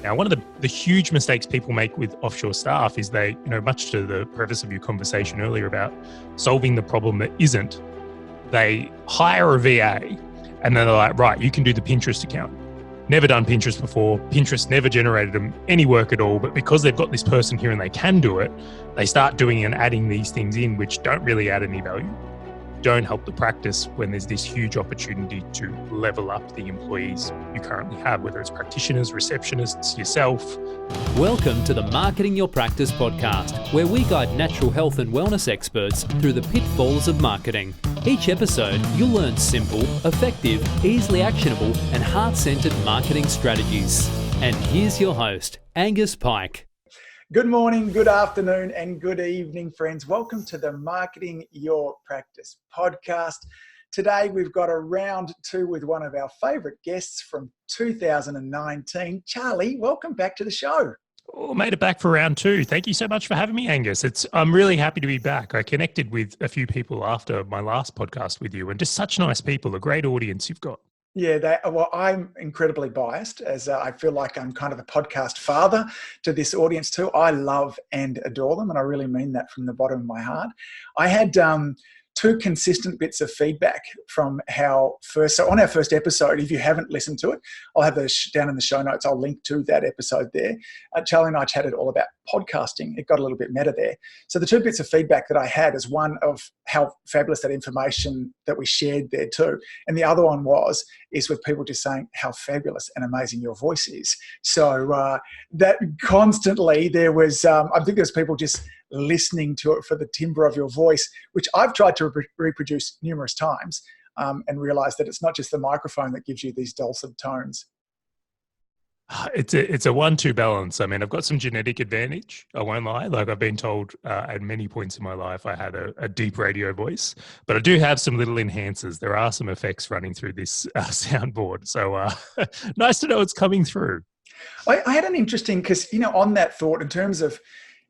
Now, one of the huge mistakes people make with offshore staff is they, much to the preface of your conversation earlier about solving the problem that isn't, they hire a VA and then they're like, right, you can do the Pinterest account. Never done Pinterest before. Pinterest never generated them any work at all. But because they've got this person here and they can do it, they start doing and adding these things in, which don't really add any value, don't help the practice when there's this huge opportunity to level up the employees you currently have, whether it's practitioners, receptionists, yourself. Welcome to the Marketing Your Practice podcast, where we guide natural health and wellness experts through the pitfalls of marketing. Each episode, you'll learn simple, effective, easily actionable, and heart-centered marketing strategies. And here's your host, Angus Pyke. Good morning, good afternoon, and good evening, friends. Welcome to the Marketing Your Practice podcast. Today, we've got a round two with one of our favourite guests from 2019. Charley, welcome back to the show. Oh, made it back for round two. Thank you so much for having me, Angus. I'm really happy to be back. I connected with a few people after my last podcast with you, and just such nice people, a great audience you've got. Yeah, I'm incredibly biased, as I feel like I'm kind of a podcast father to this audience too. I love and adore them, and I really mean that from the bottom of my heart. I had two consistent bits of feedback from so on our first episode, if you haven't listened to it, I'll have those down in the show notes. I'll link to that episode there. Charley and I chatted all about podcasting. It got a little bit meta there. So the two bits of feedback that I had is one of how fabulous that information that we shared there too. And the other one is with people just saying how fabulous and amazing your voice is. So that constantly there was, I think there's people just listening to it for the timbre of your voice, which I've tried to reproduce numerous times and realized that it's not just the microphone that gives you these dulcet tones. It's a 1-2 balance. I mean, I've got some genetic advantage. I won't lie. Like I've been told at many points in my life, I had a deep radio voice, but I do have some little enhancers. There are some effects running through this soundboard. So nice to know it's coming through. I had an interesting, because, on that thought in terms of,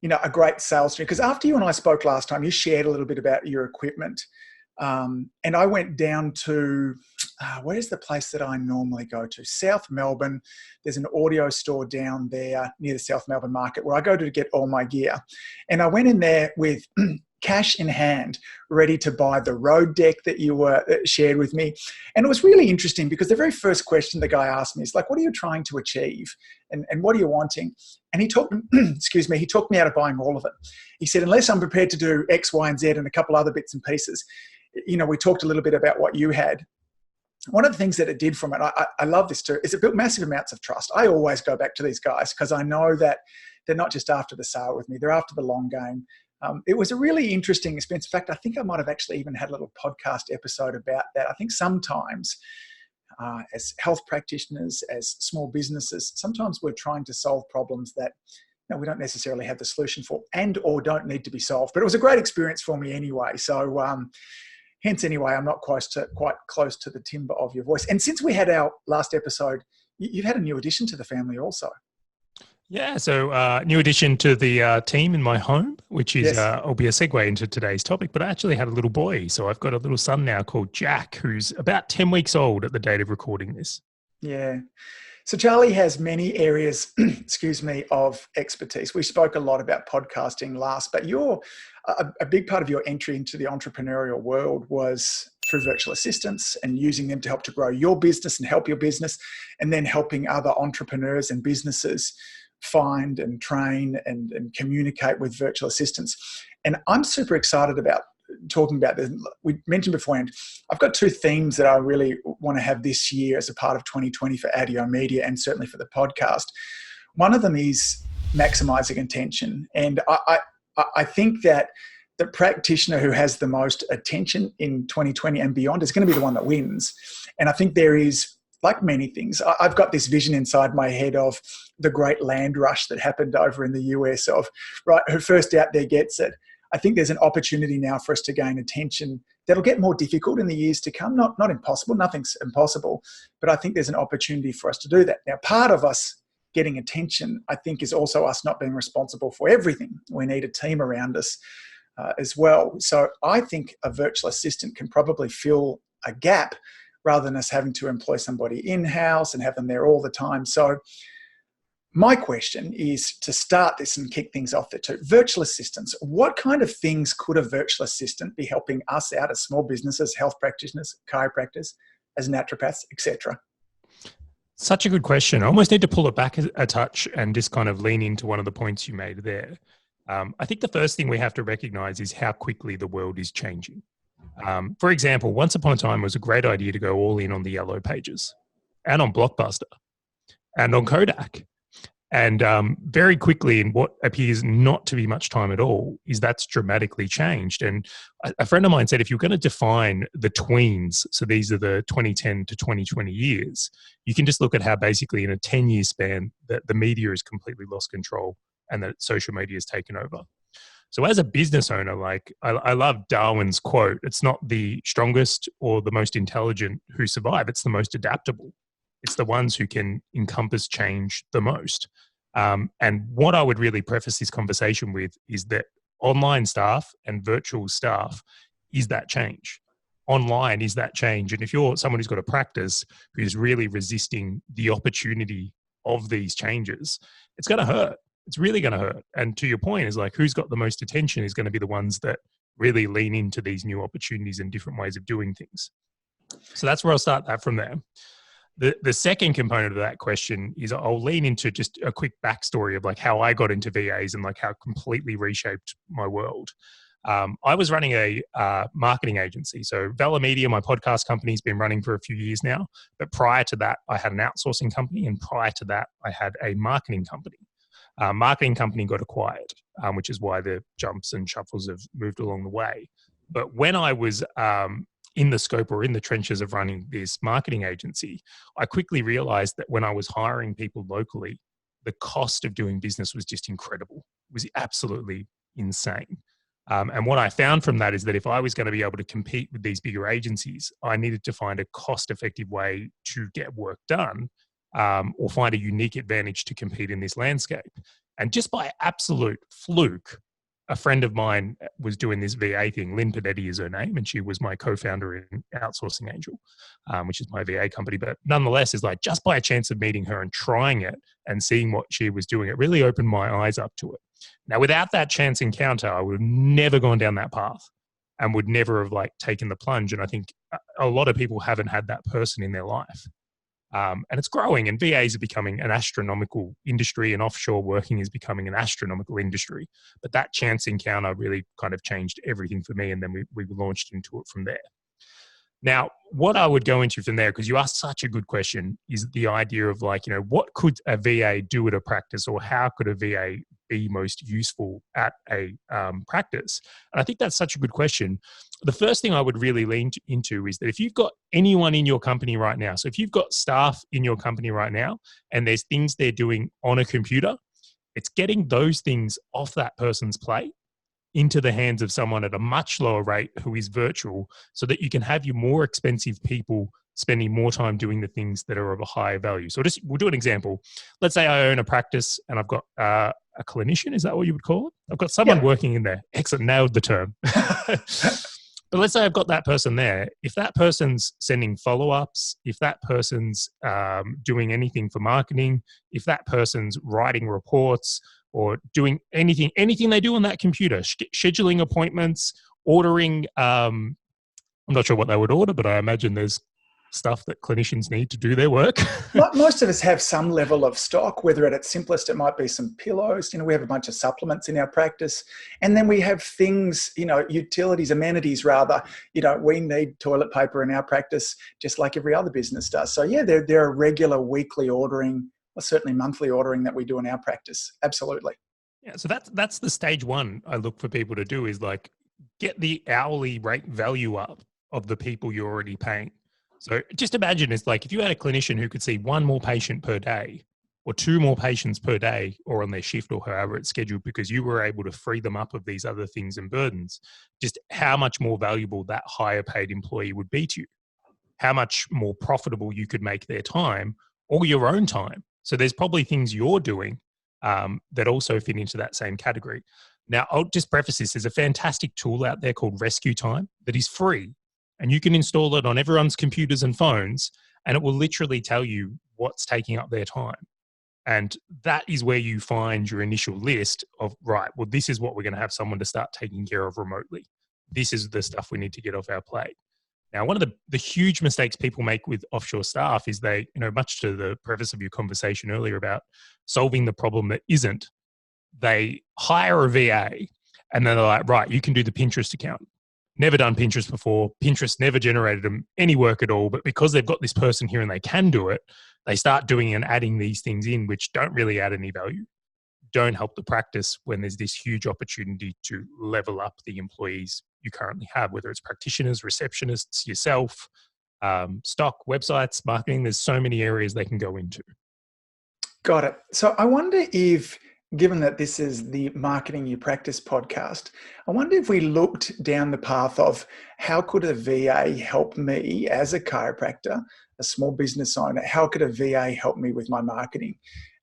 a great sales stream, because after you and I spoke last time, you shared a little bit about your equipment. And I went down to, where's the place that I normally go to? South Melbourne. There's an audio store down there near the South Melbourne market where I go to get all my gear. And I went in there with cash in hand, ready to buy the road deck that you shared with me. And it was really interesting because the very first question the guy asked me is like, what are you trying to achieve? And what are you wanting? And he talked me out of buying all of it. He said, unless I'm prepared to do X, Y, and Z and a couple other bits and pieces, we talked a little bit about what you had. One of the things that it did from it, I love this too, is it built massive amounts of trust. I always go back to these guys because I know that they're not just after the sale with me, they're after the long game. It was a really interesting experience. In fact, I think I might have actually even had a little podcast episode about that. I think sometimes as health practitioners, as small businesses, sometimes we're trying to solve problems that we don't necessarily have the solution for and or don't need to be solved. But it was a great experience for me anyway. So hence anyway, I'm not quite close to the timbre of your voice. And since we had our last episode, you've had a new addition to the family also. Yeah, so new addition to the team in my home, which is, will be a segue into today's topic, but I actually had a little boy. So I've got a little son now called Jack, who's about 10 weeks old at the date of recording this. Yeah. So Charley has many areas, of expertise. We spoke a lot about podcasting last, but a big part of your entry into the entrepreneurial world was through virtual assistants and using them to help to grow your business and help your business, and then helping other entrepreneurs and businesses find and train and communicate with virtual assistants. And I'm super excited about talking about this. We mentioned beforehand, I've got two themes that I really want to have this year as a part of 2020 for Audio Media and certainly for the podcast. One of them is maximising attention. And I think that the practitioner who has the most attention in 2020 and beyond is going to be the one that wins. And I think there is, like many things, I've got this vision inside my head of the great land rush that happened over in the US of, right, who first out there gets it. I think there's an opportunity now for us to gain attention that'll get more difficult in the years to come. Not impossible, nothing's impossible, but I think there's an opportunity for us to do that. Now, part of us getting attention, I think, is also us not being responsible for everything. We need a team around us as well. So I think a virtual assistant can probably fill a gap rather than us having to employ somebody in-house and have them there all the time. So my question is, to start this and kick things off there too, virtual assistants. What kind of things could a virtual assistant be helping us out as small businesses, health practitioners, chiropractors, as naturopaths, etc.? Such a good question. I almost need to pull it back a touch and just kind of lean into one of the points you made there. I think the first thing we have to recognize is how quickly the world is changing. For example, once upon a time, it was a great idea to go all in on the Yellow Pages and on Blockbuster and on Kodak. And very quickly, in what appears not to be much time at all, is that's dramatically changed. And a friend of mine said, if you're going to define the tweens, so these are the 2010 to 2020 years, you can just look at how basically in a 10-year span, the media has completely lost control and that social media has taken over. So as a business owner, like I love Darwin's quote, it's not the strongest or the most intelligent who survive, it's the most adaptable. It's the ones who can encompass change the most. And what I would really preface this conversation with is that online staff and virtual staff is that change. Online is that change. And if you're someone who's got a practice who's really resisting the opportunity of these changes, it's going to hurt. It's really going to hurt. And to your point is like, who's got the most attention is going to be the ones that really lean into these new opportunities and different ways of doing things. So that's where I'll start that from there. The second component of that question is I'll lean into just a quick backstory of like how I got into VAs and like how it completely reshaped my world. I was running a marketing agency. So Valher Media, my podcast company, has been running for a few years now. But prior to that, I had an outsourcing company. And prior to that, I had a marketing company. Marketing company got acquired, which is why the jumps and shuffles have moved along the way. But when I was in the scope or in the trenches of running this marketing agency, I quickly realized that when I was hiring people locally, the cost of doing business was just incredible. It was absolutely insane. And what I found from that is that if I was going to be able to compete with these bigger agencies, I needed to find a cost-effective way to get work done, or find a unique advantage to compete in this landscape. And just by absolute fluke, a friend of mine was doing this VA thing. Lynn Padetti is her name, and she was my co-founder in Outsourcing Angel, which is my VA company. But nonetheless, is like just by a chance of meeting her and trying it and seeing what she was doing, it really opened my eyes up to it. Now, without that chance encounter, I would have never gone down that path and would never have like taken the plunge. And I think a lot of people haven't had that person in their life. And it's growing, and VAs are becoming an astronomical industry, and offshore working is becoming an astronomical industry. But that chance encounter really kind of changed everything for me, and then we launched into it from there. Now, what I would go into from there, because you asked such a good question, is the idea of like, you know, what could a VA do at a practice, or how could a VA be most useful at a practice? And I think that's such a good question. The first thing I would really lean into is that if you've got anyone in your company right now, so if you've got staff in your company right now and there's things they're doing on a computer, it's getting those things off that person's plate into the hands of someone at a much lower rate who is virtual, so that you can have your more expensive people spending more time doing the things that are of a higher value. So we'll do an example. Let's say I own a practice and I've got a clinician. Is that what you would call it? I've got someone working in there. Excellent. Nailed the term. But let's say I've got that person there. If that person's sending follow-ups, if that person's doing anything for marketing, if that person's writing reports or doing anything they do on that computer, scheduling appointments, ordering, I'm not sure what they would order, but I imagine there's stuff that clinicians need to do their work. Most of us have some level of stock, whether at its simplest, it might be some pillows. You know, we have a bunch of supplements in our practice. And then we have things, you know, utilities, amenities rather. You know, we need toilet paper in our practice, just like every other business does. So yeah, there are regular weekly ordering, or certainly monthly ordering that we do in our practice. Absolutely. Yeah. So that's the stage one I look for people to do, is like get the hourly rate value up of the people you're already paying. So just imagine it's like if you had a clinician who could see one more patient per day or two more patients per day, or on their shift or however it's scheduled, because you were able to free them up of these other things and burdens, just how much more valuable that higher paid employee would be to you, how much more profitable you could make their time or your own time. So there's probably things you're doing that also fit into that same category. Now, I'll just preface this. There's a fantastic tool out there called Rescue Time that is free. And you can install it on everyone's computers and phones, and it will literally tell you what's taking up their time. And that is where you find your initial list of, right, well, this is what we're going to have someone to start taking care of remotely. This is the stuff we need to get off our plate. Now, one of the huge mistakes people make with offshore staff is they, much to the preface of your conversation earlier about solving the problem that isn't, they hire a VA and then they're like, right, you can do the Pinterest account. Never done Pinterest before. Pinterest never generated them any work at all. But because they've got this person here and they can do it, they start doing and adding these things in, which don't really add any value, don't help the practice when there's this huge opportunity to level up the employees you currently have, whether it's practitioners, receptionists, yourself, stock, websites, marketing. There's so many areas they can go into. Got it. So I wonder if, given that this is the Marketing Your Practice podcast, I wonder if we looked down the path of how could a VA help me as a chiropractor, a small business owner, how could a VA help me with my marketing?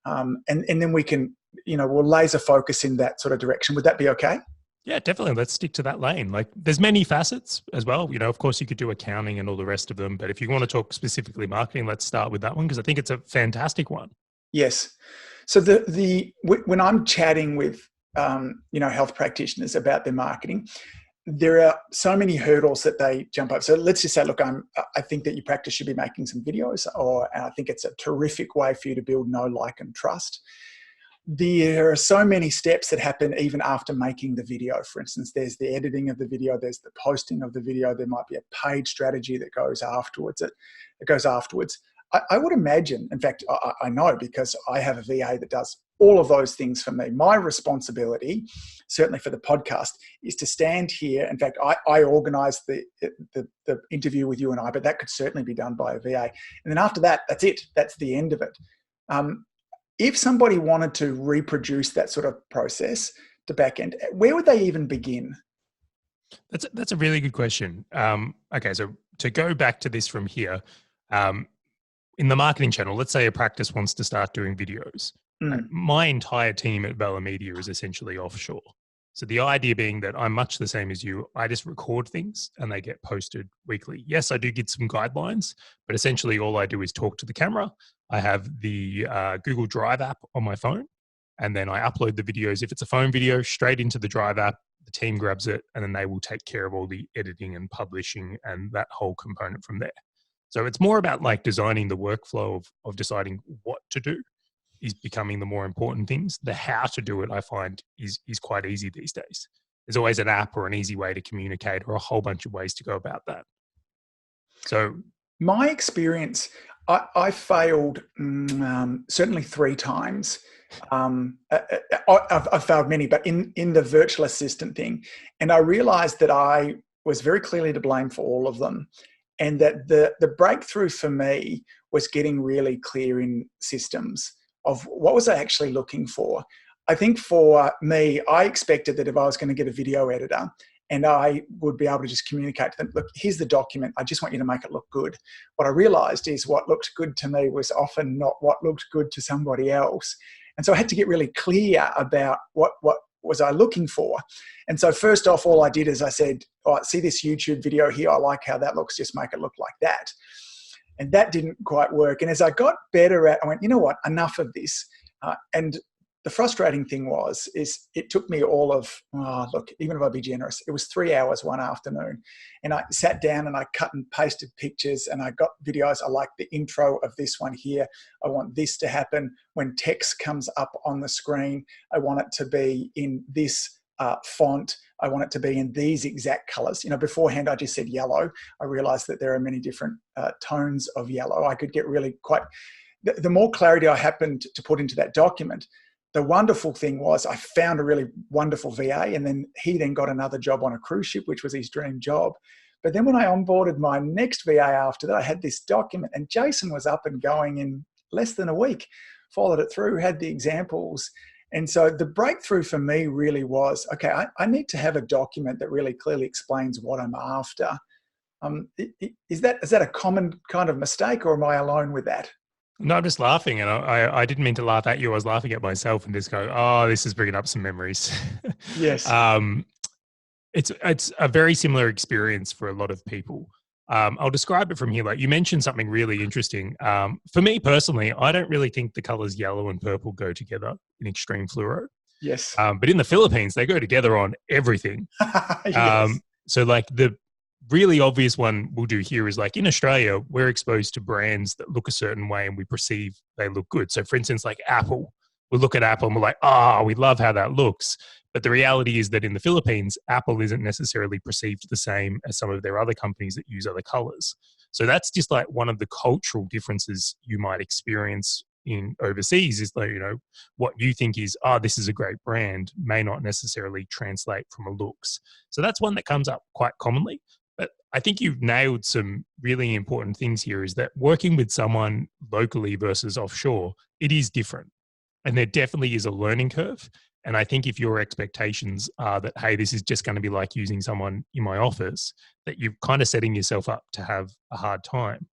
And then we can, we'll laser focus in that sort of direction. Would that be okay? Yeah, definitely. Let's stick to that lane. Like there's many facets as well. Of course you could do accounting and all the rest of them, but if you want to talk specifically marketing, let's start with that one because I think it's a fantastic one. Yes. So when I'm chatting with, health practitioners about their marketing, there are so many hurdles that they jump over. So let's just say, look, I think that your practice should be making some videos, or I think it's a terrific way for you to build know, like, and trust. There are so many steps that happen even after making the video. For instance, there's the editing of the video, there's the posting of the video, there might be a paid strategy that goes afterwards. I would imagine, in fact, I know because I have a VA that does all of those things for me. My responsibility, certainly for the podcast, is to stand here. In fact, I organise the interview with you and I, but that could certainly be done by a VA. And then after that, that's it. That's the end of it. If somebody wanted to reproduce that sort of process to back end, where would they even begin? That's a really good question. Okay, so to go back to this from here, in the marketing channel, let's say a practice wants to start doing videos. My entire team at Valher Media is essentially offshore. So the idea being that I'm much the same as you. I just record things and they get posted weekly. Yes, I do get some guidelines, but essentially all I do is talk to the camera. I have the Google Drive app on my phone, and then I upload the videos. If it's a phone video, straight into the Drive app, the team grabs it, and then they will take care of all the editing and publishing and that whole component from there. So it's more about like designing the workflow of deciding what to do is becoming the more important things. The how to do it, I find, is quite easy these days. There's always an app or an easy way to communicate or a whole bunch of ways to go about that. So my experience, I failed certainly 3 times. I've failed many, but in the virtual assistant thing. And I realized that I was very clearly to blame for all of them. And that the breakthrough for me was getting really clear in systems of what was I actually looking for. I think for me, I expected that if I was going to get a video editor and I would be able to just communicate to them, look, here's the document. I just want you to make it look good. What I realized is what looked good to me was often not what looked good to somebody else. And so I had to get really clear about what was I looking for. And so first off, all I did is I said, oh, see this YouTube video here. I like how that looks. Just make it look like that. And that didn't quite work. And as I got better at, I went, you know what, enough of this. And the frustrating thing is it took me all of, look, even if I'd be generous, it was 3 hours one afternoon. And I sat down and I cut and pasted pictures and I got videos. I like the intro of this one here. I want this to happen when text comes up on the screen. I want it to be in this font. I want it to be in these exact colors. Beforehand, I just said yellow. I realized that there are many different tones of yellow. I could get really the more clarity I happened to put into that document, the wonderful thing was I found a really wonderful VA, and then he got another job on a cruise ship, which was his dream job. But then when I onboarded my next VA after that, I had this document and Jason was up and going in less than a week, followed it through, had the examples. And so the breakthrough for me really was, okay, I need to have a document that really clearly explains what I'm after. Is that a common kind of mistake, or am I alone with that? No, I'm just laughing, and I didn't mean to laugh at you. I was laughing at myself and just go, oh, this is bringing up some memories. Yes. It's a very similar experience for a lot of people. I'll describe it from here. Like you mentioned something really interesting. For me personally, I don't really think the colors yellow and purple go together in extreme fluoro. Yes. But in the Philippines, they go together on everything. Yes. So like the really obvious one we'll do here is like in Australia, we're exposed to brands that look a certain way and we perceive they look good. So for instance, like Apple, we look at Apple and we're like, oh, we love how that looks. But the reality is that in the Philippines, Apple isn't necessarily perceived the same as some of their other companies that use other colors. So that's just like one of the cultural differences you might experience in overseas is like, what you think is, this is a great brand may not necessarily translate from a looks. So that's one that comes up quite commonly. But I think you've nailed some really important things here is that working with someone locally versus offshore, it is different. And there definitely is a learning curve. And I think if your expectations are that, hey, this is just going to be like using someone in my office, that you're kind of setting yourself up to have a hard time.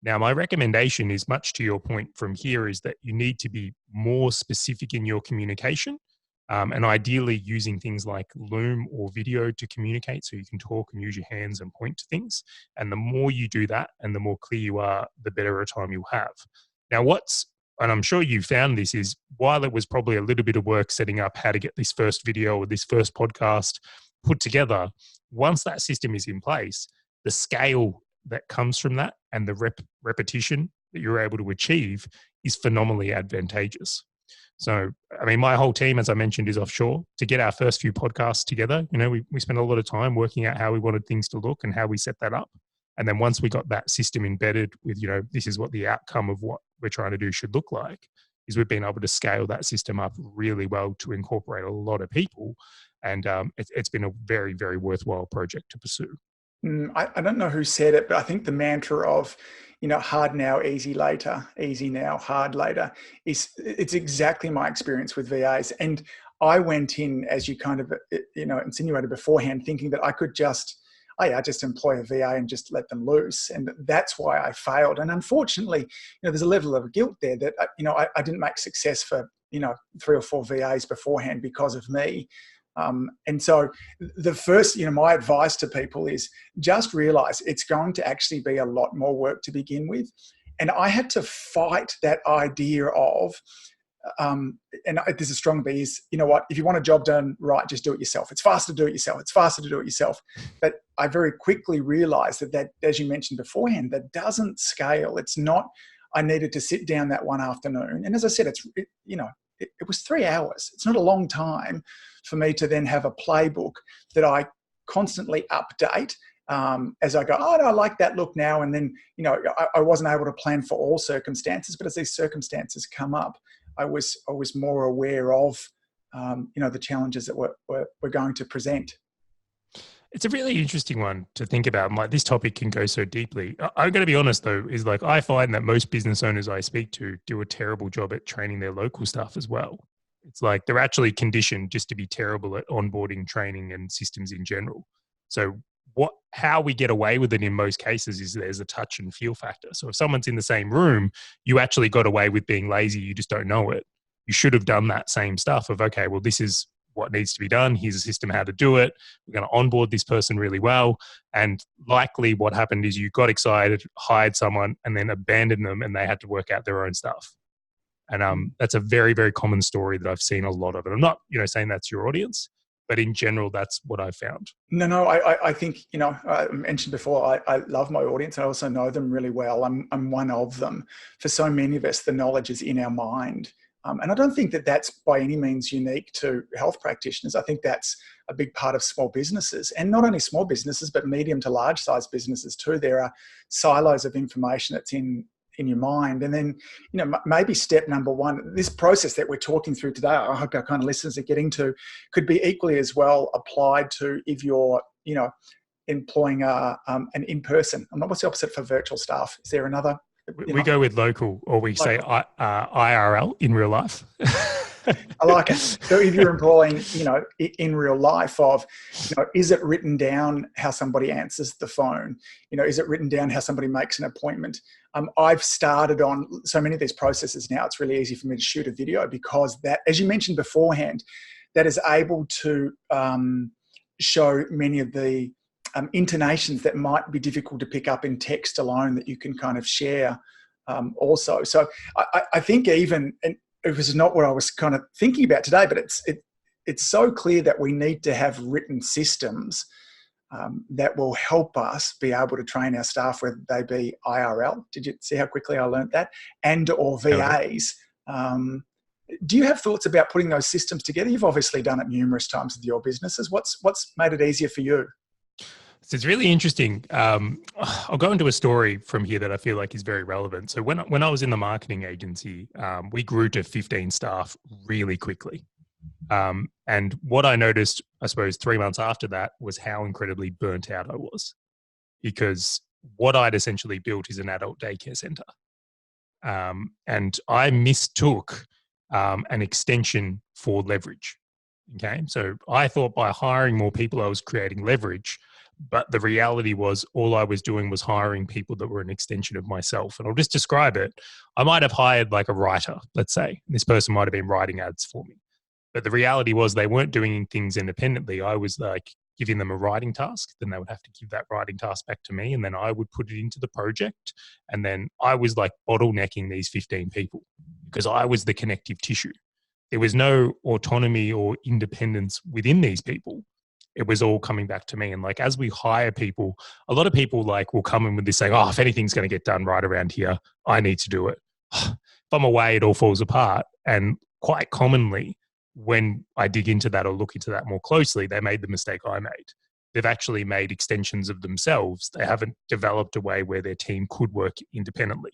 Now, my recommendation is much to your point from here is that you need to be more specific in your communication and ideally using things like Loom or video to communicate so you can talk and use your hands and point to things. And the more you do that and the more clear you are, the better a time you'll have. Now, and I'm sure you found this is while it was probably a little bit of work setting up how to get this first video or this first podcast put together, once that system is in place, the scale that comes from that and the repetition that you're able to achieve is phenomenally advantageous. So, I mean, my whole team, as I mentioned, is offshore. To get our first few podcasts together, we spent a lot of time working out how we wanted things to look and how we set that up. And then once we got that system embedded with, this is what the outcome of what we're trying to do should look like, is we've been able to scale that system up really well to incorporate a lot of people. And it's been a very, very worthwhile project to pursue. I don't know who said it, but I think the mantra of, hard now, easy later, easy now, hard later, it's exactly my experience with VAs. And I went in, as you kind of, insinuated beforehand, thinking that I could just employ a VA and just let them loose. And that's why I failed. And unfortunately, there's a level of guilt there that, I didn't make success for, 3 or 4 VAs beforehand because of me. And so the first, my advice to people is just realize it's going to actually be a lot more work to begin with. And I had to fight that idea of, and there's a strong B is, if you want a job done right, just do it yourself. It's faster to do it yourself. It's faster to do it yourself. But I very quickly realized that, as you mentioned beforehand, that doesn't scale. It's not, I needed to sit down that one afternoon. And as I said, it was 3 hours. It's not a long time for me to then have a playbook that I constantly update as I go, no, I like that look now. And then, I wasn't able to plan for all circumstances, but as these circumstances come up, I was more aware of, the challenges that we're going to present. It's a really interesting one to think about. Like this topic can go so deeply. I'm going to be honest though, is like I find that most business owners I speak to do a terrible job at training their local staff as well. It's like they're actually conditioned just to be terrible at onboarding, training, and systems in general. So how we get away with it in most cases is there's a touch and feel factor. So if someone's in the same room, you actually got away with being lazy. You just don't know it. You should have done that same stuff of, okay, well, this is what needs to be done. Here's a system how to do it. We're going to onboard this person really well. And likely what happened is you got excited, hired someone, and then abandoned them and they had to work out their own stuff. And that's a very, very common story that I've seen a lot of. And I'm not, saying that's your audience, but in general, that's what I've found. No, I think, I mentioned before, I love my audience. I also know them really well. I'm one of them. For so many of us, the knowledge is in our mind. And I don't think that that's by any means unique to health practitioners. I think that's a big part of small businesses, and not only small businesses, but medium to large size businesses too. There are silos of information that's in your mind. And then, maybe step number one, this process that we're talking through today, I hope our kind of listeners are getting to, could be equally as well applied to if you're, employing an in-person. What's the opposite for virtual staff? Is there another? We go with local, or we say IRL, in real life. I like it. So if you're employing, in real life is it written down how somebody answers the phone? Is it written down how somebody makes an appointment? I've started on so many of these processes now. It's really easy for me to shoot a video because that, as you mentioned beforehand, that is able to show many of the intonations that might be difficult to pick up in text alone that you can kind of share also. So I think even, and it was not what I was kind of thinking about today, but it's so clear that we need to have written systems that will help us be able to train our staff, whether they be IRL. Did you see how quickly I learned that? And or VAs. Do you have thoughts about putting those systems together? You've obviously done it numerous times with your businesses. What's made it easier for you? So it's really interesting. I'll go into a story from here that I feel like is very relevant. So when I was in the marketing agency, we grew to 15 staff really quickly. And what I noticed, I suppose, 3 months after that was how incredibly burnt out I was, because what I'd essentially built is an adult daycare center. And I mistook an extension for leverage. Okay. So I thought by hiring more people, I was creating leverage. But the reality was all I was doing was hiring people that were an extension of myself. And I'll just describe it. I might have hired like a writer, let's say. This person might have been writing ads for me. But the reality was they weren't doing things independently. I was like giving them a writing task. Then they would have to give that writing task back to me. And then I would put it into the project. And then I was like bottlenecking these 15 people because I was the connective tissue. There was no autonomy or independence within these people. It was all coming back to me. And like, as we hire people, a lot of people like will come in with this saying, oh, if anything's going to get done right around here, I need to do it. If I'm away, it all falls apart. And quite commonly, when I dig into that or look into that more closely, they made the mistake I made. They've actually made extensions of themselves. They haven't developed a way where their team could work independently.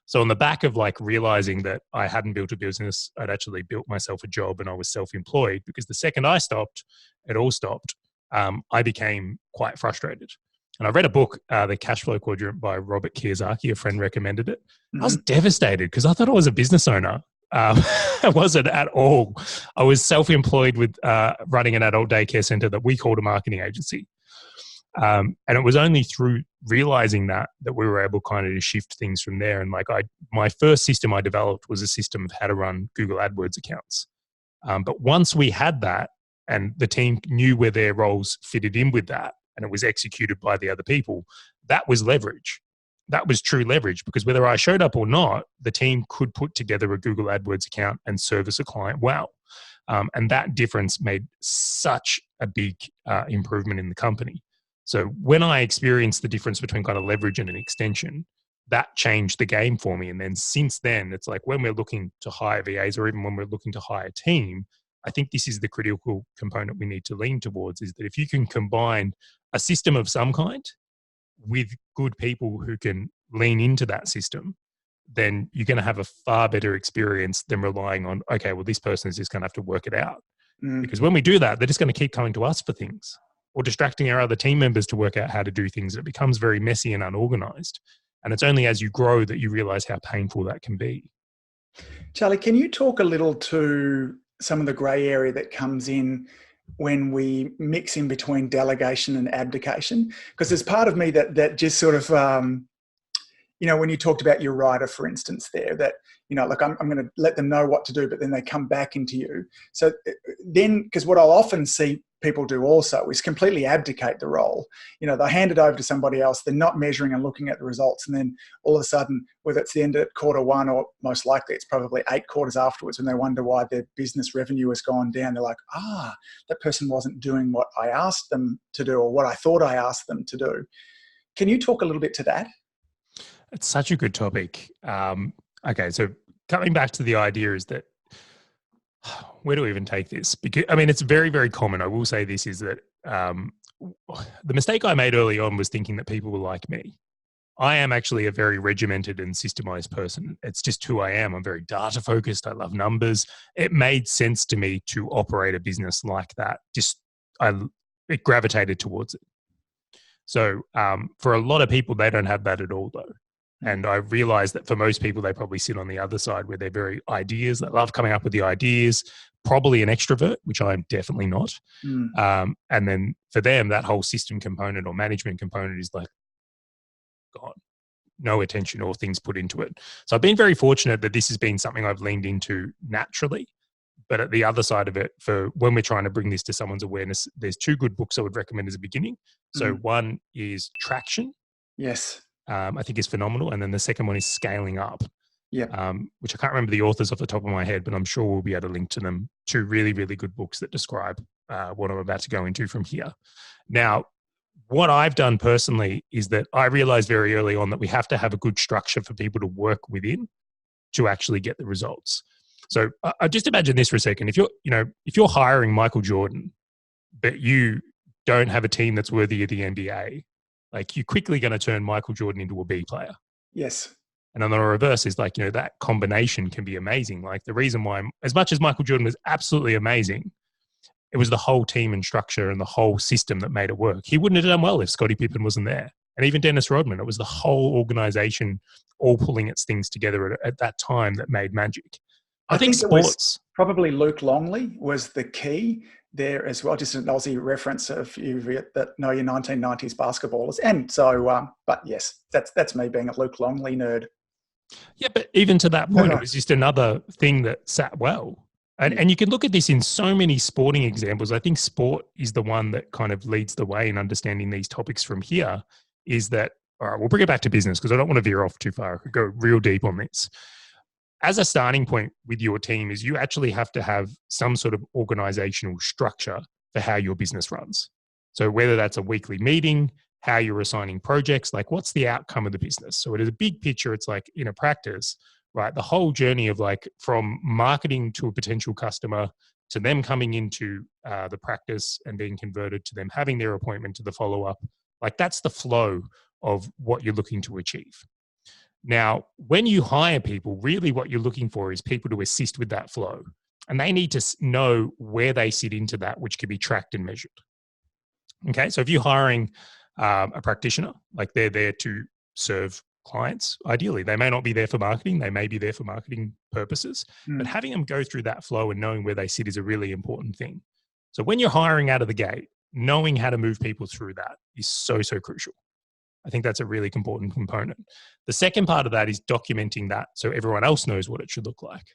So on the back of like realizing that I hadn't built a business, I'd actually built myself a job and I was self-employed, because the second I stopped, it all stopped. I became quite frustrated. And I read a book, The Cash Flow Quadrant by Robert Kiyosaki. A friend recommended it. I was devastated because I thought I was a business owner. I wasn't at all. I was self-employed with running an adult daycare center that we called a marketing agency. And it was only through realizing that we were able kind of to shift things from there. And like my first system I developed was a system of how to run Google AdWords accounts. But once we had that and the team knew where their roles fitted in with that, and it was executed by the other people, that was leverage. That was true leverage, because whether I showed up or not, the team could put together a Google AdWords account and service a client well. And that difference made such a big improvement in the company. So when I experienced the difference between kind of leverage and an extension, that changed the game for me. And then since then, it's like when we're looking to hire VAs or even when we're looking to hire a team, I think this is the critical component we need to lean towards, is that if you can combine a system of some kind with good people who can lean into that system, then you're going to have a far better experience than relying on, okay, well, this person is just going to have to work it out. Because when we do that, they're just going to keep coming to us for things, or distracting our other team members to work out how to do things. It becomes very messy and unorganized. And it's only as you grow that you realize how painful that can be. Charley, can you talk a little to some of the grey area that comes in when we mix in between delegation and abdication? Because there's part of me that just sort of, when you talked about your writer, for instance, there, that, like I'm going to let them know what to do, but then they come back into you. So then, because what I'll often see people do also is completely abdicate the role. They hand it over to somebody else. They're not measuring and looking at the results. And then all of a sudden, whether it's the end of quarter one or most likely it's probably 8 quarters afterwards, when they wonder why their business revenue has gone down, they're like, that person wasn't doing what I asked them to do or what I thought I asked them to do. Can you talk a little bit to that? It's such a good topic. Okay, so coming back to the idea is that, where do we even take this? Because it's very, very common. I will say this is that the mistake I made early on was thinking that people were like me. I am actually a very regimented and systemized person. It's just who I am. I'm very data focused. I love numbers. It made sense to me to operate a business like that. It gravitated towards it. So for a lot of people, they don't have that at all, though. And I realized that for most people, they probably sit on the other side where they're very ideas. They love coming up with the ideas, probably an extrovert, which I'm definitely not. And then for them, that whole system component or management component is like, God, no attention or things put into it. So I've been very fortunate that this has been something I've leaned into naturally. But at the other side of it, for when we're trying to bring this to someone's awareness, there's two good books I would recommend as a beginning. So one is Traction. Yes. I think is phenomenal. And then the second one is Scaling Up. Yeah. Which I can't remember the authors off the top of my head, but I'm sure we'll be able to link to them. Two really, really good books that describe what I'm about to go into from here. Now, what I've done personally is that I realized very early on that we have to have a good structure for people to work within to actually get the results. So I just imagine this for a second. If you're hiring Michael Jordan, but you don't have a team that's worthy of the NBA, like you're quickly going to turn Michael Jordan into a B player. Yes. And on the reverse is like, that combination can be amazing. Like the reason why, as much as Michael Jordan was absolutely amazing, it was the whole team and structure and the whole system that made it work. He wouldn't have done well if Scottie Pippen wasn't there. And even Dennis Rodman, it was the whole organization all pulling its things together at that time that made magic. I think sports, probably Luke Longley was the key there as well. Just an Aussie reference of you that know your 1990s basketballers. And so, but yes, that's me being a Luke Longley nerd. Yeah, but even to that point, it was just another thing that sat well. And you can look at this in so many sporting examples. I think sport is the one that kind of leads the way in understanding these topics from here, is that, all right, we'll bring it back to business because I don't want to veer off too far. I could go real deep on this. As a starting point with your team is you actually have to have some sort of organizational structure for how your business runs. So whether that's a weekly meeting, how you're assigning projects, like what's the outcome of the business? So it is a big picture. It's like in a practice, right? The whole journey of like from marketing to a potential customer to them coming into the practice and being converted to them having their appointment to the follow-up, like that's the flow of what you're looking to achieve. Now, when you hire people, really what you're looking for is people to assist with that flow. And they need to know where they sit into that, which can be tracked and measured. Okay, so if you're hiring a practitioner, like they're there to serve clients, ideally. They may not be there for marketing. They may be there for marketing purposes. But having them go through that flow and knowing where they sit is a really important thing. So when you're hiring out of the gate, knowing how to move people through that is so, so crucial. I think that's a really important component. The second part of that is documenting that so everyone else knows what it should look like.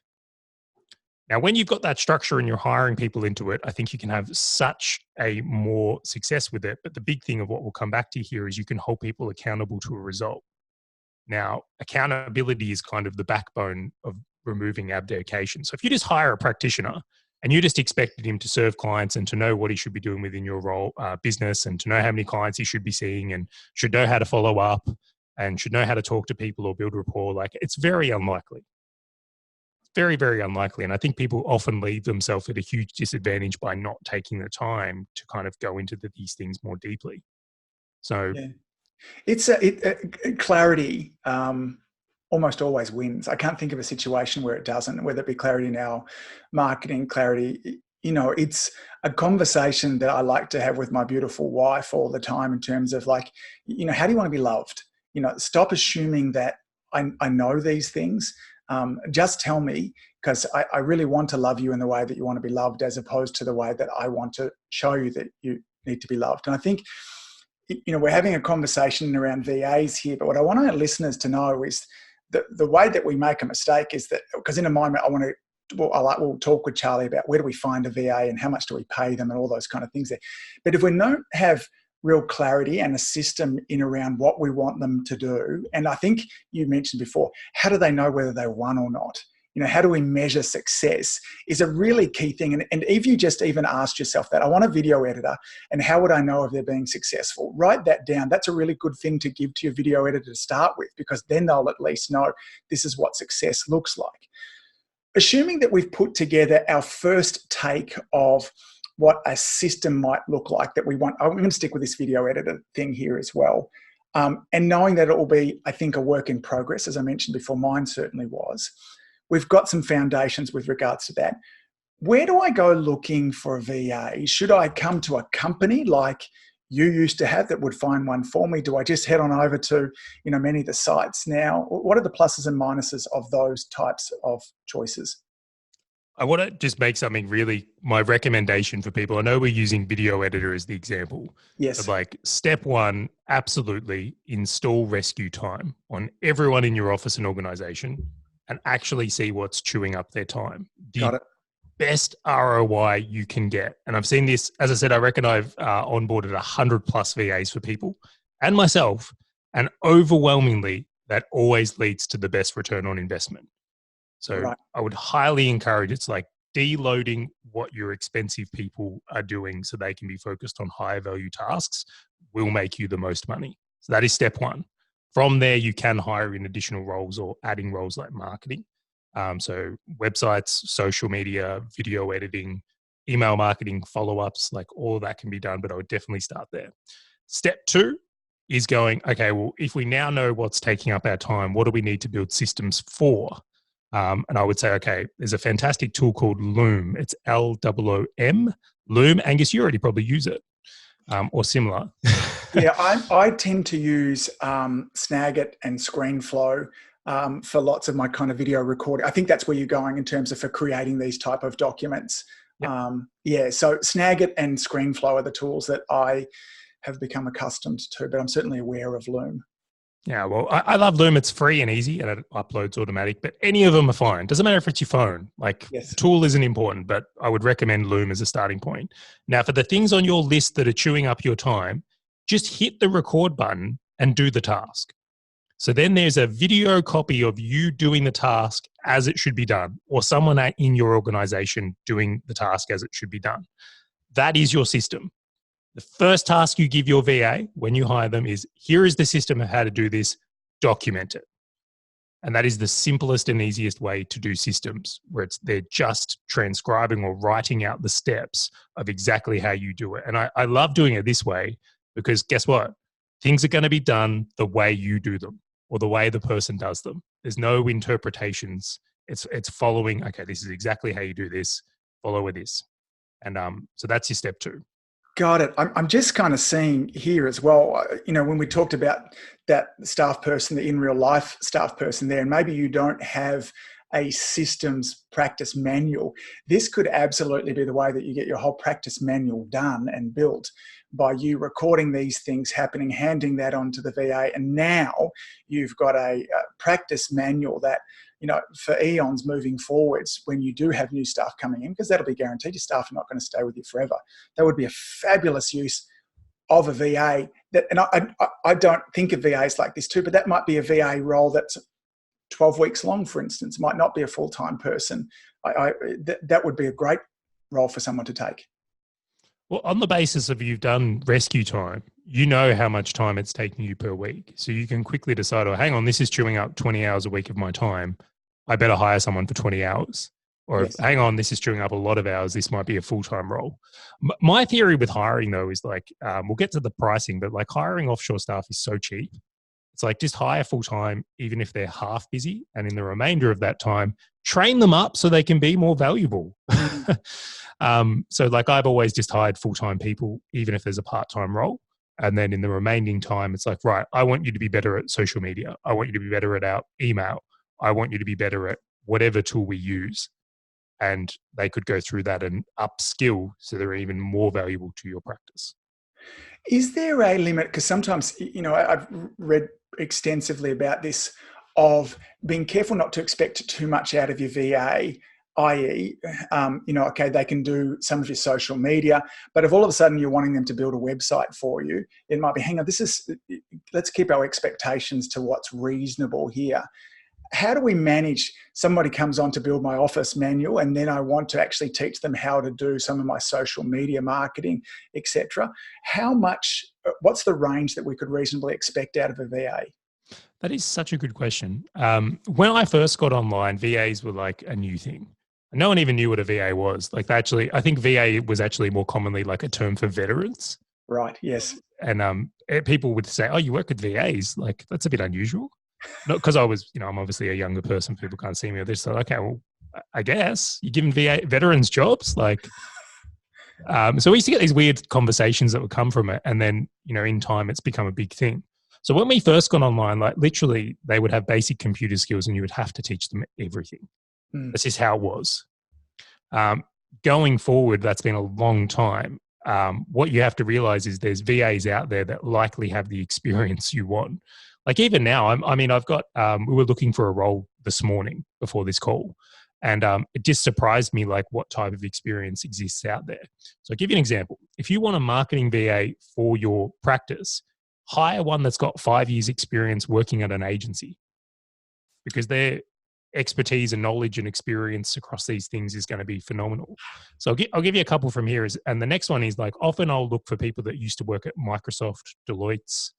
Now, when you've got that structure and you're hiring people into it, I think you can have such a more success with it. But the big thing of what we'll come back to here is you can hold people accountable to a result. Now, accountability is kind of the backbone of removing abdication. So if you just hire a practitioner and you just expected him to serve clients and to know what he should be doing within your role, business, and to know how many clients he should be seeing and should know how to follow up and should know how to talk to people or build rapport, like it's very unlikely. Very, very unlikely. And I think people often leave themselves at a huge disadvantage by not taking the time to kind of go into these things more deeply. So yeah. It's clarity almost always wins. I can't think of a situation where it doesn't, whether it be clarity in our marketing, clarity. It's a conversation that I like to have with my beautiful wife all the time in terms of like, how do you want to be loved? Stop assuming that I know these things. Just tell me, because I really want to love you in the way that you want to be loved, as opposed to the way that I want to show you that you need to be loved. And I think, we're having a conversation around VAs here, but what I want our listeners to know is the way that we make a mistake is that, because in a moment we'll talk with Charley about where do we find a VA and how much do we pay them and all those kind of things there. But if we don't have real clarity and a system in around what we want them to do, and I think you mentioned before, how do they know whether they won or not? How do we measure success is a really key thing. And if you just even asked yourself that, I want a video editor, and how would I know if they're being successful? Write that down. That's a really good thing to give to your video editor to start with, because then they'll at least know this is what success looks like. Assuming that we've put together our first take of what a system might look like that we want. I'm going to stick with this video editor thing here as well. And knowing that it will be, I think, a work in progress, as I mentioned before, mine certainly was. We've got some foundations with regards to that. Where do I go looking for a VA? Should I come to a company like you used to have that would find one for me? Do I just head on over to, many of the sites now? What are the pluses and minuses of those types of choices? I want to just make something really, my recommendation for people. I know we're using video editor as the example. Yes. But like step one, absolutely install rescue time on everyone in your office and organization and actually see what's chewing up their time. Got it. best ROI you can get. And I've seen this, as I said, I reckon I've onboarded 100 plus VAs for people and myself. And overwhelmingly, that always leads to the best return on investment. So Right. I would highly encourage, it's like deloading what your expensive people are doing so they can be focused on higher value tasks will make you the most money. So that is step one. From there, you can hire in additional roles or adding roles like marketing. So websites, social media, video editing, email marketing, follow-ups, like all of that can be done, but I would definitely start there. Step two is going, okay, well, if we now know what's taking up our time, what do we need to build systems for? And I would say, okay, there's a fantastic tool called Loom. It's Loom. Loom. Angus, you already probably use it or similar. Yeah, I tend to use Snagit and ScreenFlow for lots of my kind of video recording. I think that's where you're going in terms of for creating these type of documents. Yep. So Snagit and ScreenFlow are the tools that I have become accustomed to, but I'm certainly aware of Loom. Yeah, well, I love Loom. It's free and easy and it uploads automatic, but any of them are fine. Doesn't matter if it's your phone. Like, yes. The tool isn't important, but I would recommend Loom as a starting point. Now, for the things on your list that are chewing up your time, just hit the record button and do the task. So then there's a video copy of you doing the task as it should be done, or someone in your organization doing the task as it should be done. That is your system. The first task you give your VA when you hire them is, here is the system of how to do this, document it. And that is the simplest and easiest way to do systems, where they're just transcribing or writing out the steps of exactly how you do it. And I love doing it this way because guess what? Things are going to be done the way you do them or the way the person does them. There's no interpretations. It's following, okay, this is exactly how you do this, follow with this. And so that's your step two. Got it. I'm just kind of seeing here as well, when we talked about that staff person, the in real life staff person there, and maybe you don't have a systems practice manual, this could absolutely be the way that you get your whole practice manual done and built by you recording these things happening, handing that on to the VA. And now you've got a practice manual that, for eons moving forwards, when you do have new staff coming in, because that'll be guaranteed, your staff are not going to stay with you forever. That would be a fabulous use of a VA. And I don't think of VAs like this too, but that might be a VA role that's 12 weeks long, for instance. It might not be a full-time person. That would be a great role for someone to take. Well, on the basis of you've done rescue time, you know how much time it's taking you per week. So you can quickly decide, oh, hang on, this is chewing up 20 hours a week of my time. I better hire someone for 20 hours. Or Yes. hang on, this is chewing up a lot of hours. This might be a full-time role. My theory with hiring, though, is like, we'll get to the pricing, but like hiring offshore staff is so cheap. It's like just hire full-time, even if they're half busy. And in the remainder of that time, train them up so they can be more valuable. So like I've always just hired full-time people, even if there's a part-time role. And then in the remaining time, it's like, right, I want you to be better at social media. I want you to be better at our email. I want you to be better at whatever tool we use. And they could go through that and upskill so they're even more valuable to your practice. Is there a limit? Because sometimes, I've read extensively about this, of being careful not to expect too much out of your VA, i.e., okay, they can do some of your social media, but if all of a sudden you're wanting them to build a website for you, it might be, hang on, let's keep our expectations to what's reasonable here. How do we manage, somebody comes on to build my office manual and then I want to actually teach them how to do some of my social media marketing, etc. What's the range that we could reasonably expect out of a VA? That is such a good question. When I first got online, VAs were like a new thing. No one even knew what a VA was. Like I think VA was actually more commonly like a term for veterans. Right, yes. And people would say, oh, you work with VAs? Like that's a bit unusual. Not because I was, I'm obviously a younger person. People can't see me. They're just like, okay, well, I guess you're giving veterans jobs. Like, so we used to get these weird conversations that would come from it. And then, in time, it's become a big thing. So when we first got online, like literally they would have basic computer skills and you would have to teach them everything. That's just how it was. Going forward, that's been a long time. What you have to realize is there's VAs out there that likely have the experience you want. Like even now, I've got, we were looking for a role this morning before this call. And it just surprised me like what type of experience exists out there. So I'll give you an example. If you want a marketing VA for your practice, hire one that's got 5 years experience working at an agency, because their expertise and knowledge and experience across these things is going to be phenomenal. So I'll give you a couple from here. And the next one is like, often I'll look for people that used to work at Microsoft, Deloitte's,